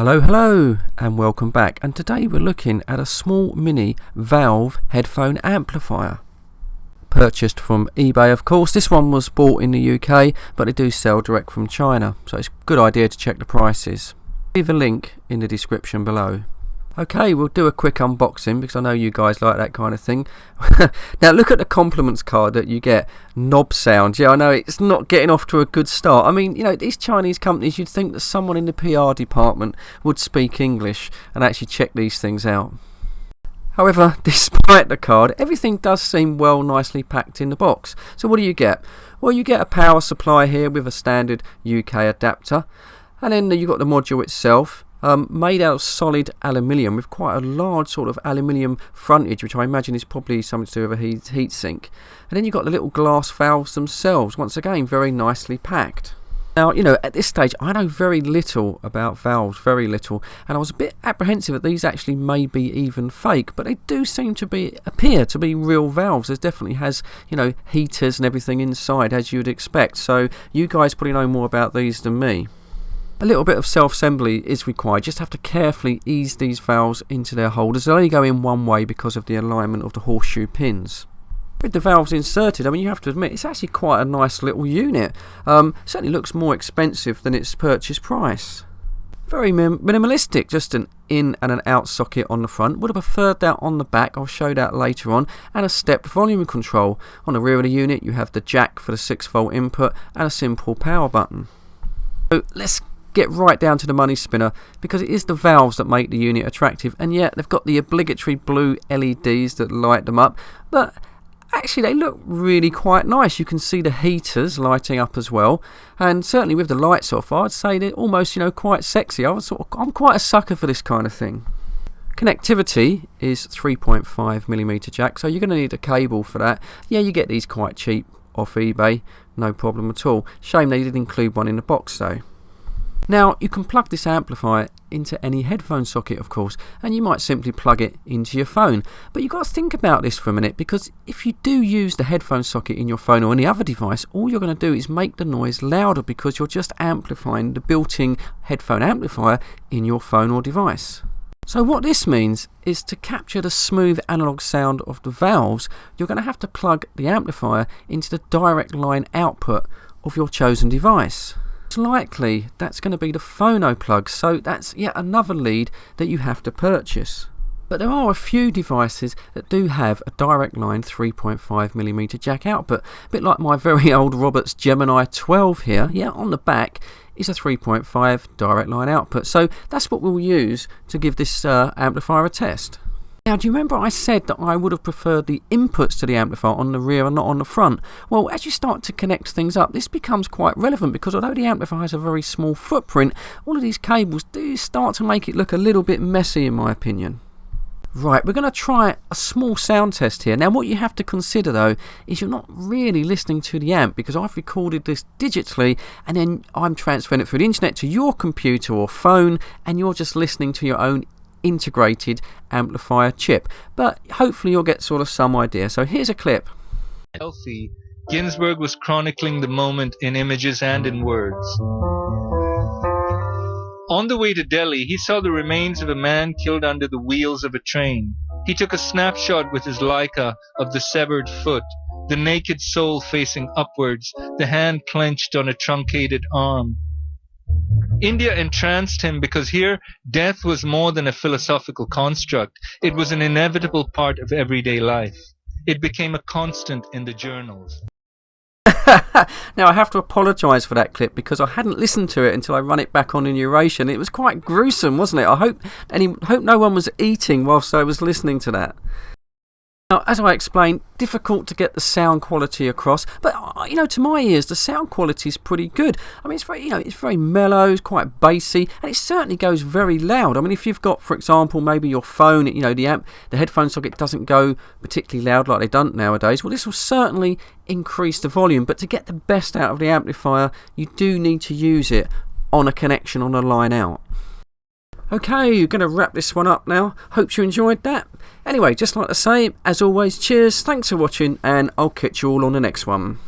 Hello and welcome back, and today we're looking at a small mini valve headphone amplifier. Purchased from eBay, of course. This one was bought in the UK, but they do sell direct from China, so it's a good idea to check the prices. Leave a link in the description below. Okay, we'll do a quick unboxing because I know you guys like that kind of thing. Now look at the compliments card that you get. Knob sound. Yeah, I know it's not getting off to a good start. I mean, you know, these Chinese companies, you'd think that someone in the PR department would speak English and actually check these things out. However, despite the card, everything does seem nicely packed in the box. So what do you get? Well, you get a power supply here with a standard UK adapter, and then you've got the module itself. Made out of solid aluminium with quite a large sort of aluminium frontage, which I imagine is probably something to do with a heat sink. And then you've got the little glass valves themselves, once again very nicely packed. Now, you know, at this stage I know very little about valves, very little, and I was a bit apprehensive that these actually may be even fake, but they do seem to appear to be real valves. There definitely has, you know, heaters and everything inside, as you'd expect, so you guys probably know more about these than me. A little bit of self-assembly is required. Just have to carefully ease these valves into their holders. They'll only go in one way because of the alignment of the horseshoe pins. With the valves inserted, I mean, you have to admit, it's actually quite a nice little unit. Certainly looks more expensive than its purchase price. Very minimalistic, just an in and an out socket on the front. Would have preferred that on the back, I'll show that later on. And a stepped volume control. On the rear of the unit, you have the jack for the 6-volt input and a simple power button. So let's get right down to the money spinner, because it is the valves that make the unit attractive, and yet they've got the obligatory blue LEDs that light them up, but actually they look really quite nice. You can see the heaters lighting up as well, and certainly with the lights off I'd say they're almost, you know, quite sexy. I'm quite a sucker for this kind of thing. Connectivity is 3.5mm jack, so you're going to need a cable for that. Yeah, you get these quite cheap off eBay, no problem at all. Shame they didn't include one in the box though. Now, you can plug this amplifier into any headphone socket, of course, and you might simply plug it into your phone. But you've got to think about this for a minute, because if you do use the headphone socket in your phone or any other device, all you're going to do is make the noise louder, because you're just amplifying the built-in headphone amplifier in your phone or device. So what this means is, to capture the smooth analog sound of the valves, you're going to have to plug the amplifier into the direct line output of your chosen device. Most likely that's going to be the phono plug, so that's yet another lead that you have to purchase. But there are a few devices that do have a direct line 3.5mm jack output, a bit like my very old Roberts Gemini 12 here. Yeah, on the back is a 3.5 direct line output, so that's what we'll use to give this amplifier a test. Now, do you remember I said that I would have preferred the inputs to the amplifier on the rear and not on the front? Well, as you start to connect things up, this becomes quite relevant, because although the amplifier has a very small footprint, all of these cables do start to make it look a little bit messy, in my opinion. Right, we're going to try a small sound test here. Now, what you have to consider though is you're not really listening to the amp, because I've recorded this digitally and then I'm transferring it through the internet to your computer or phone, and you're just listening to your own integrated amplifier chip. But hopefully you'll get sort of some idea. So here's a clip. Healthy, Ginsberg was chronicling the moment in images and in words. On the way to Delhi, he saw the remains of a man killed under the wheels of a train. He took a snapshot with his Leica of the severed foot, the naked soul facing upwards, the hand clenched on a truncated arm. India entranced him, because here death was more than a philosophical construct. It was an inevitable part of everyday life. It became a constant in the journals. Now, I have to apologise for that clip, because I hadn't listened to it until I run it back on the narration. It was quite gruesome, wasn't it? I hope no one was eating whilst I was listening to that. Now, as I explained, difficult to get the sound quality across, but you know, to my ears, the sound quality is pretty good. I mean, it's very, you know, it's very mellow, it's quite bassy, and it certainly goes very loud. I mean, if you've got, for example, maybe your phone, you know, the headphone socket doesn't go particularly loud like they don't nowadays. Well, this will certainly increase the volume, but to get the best out of the amplifier, you do need to use it on a connection on a line out. Okay, you're going to wrap this one up now. Hope you enjoyed that. Anyway, just like to say, as always, cheers, thanks for watching, and I'll catch you all on the next one.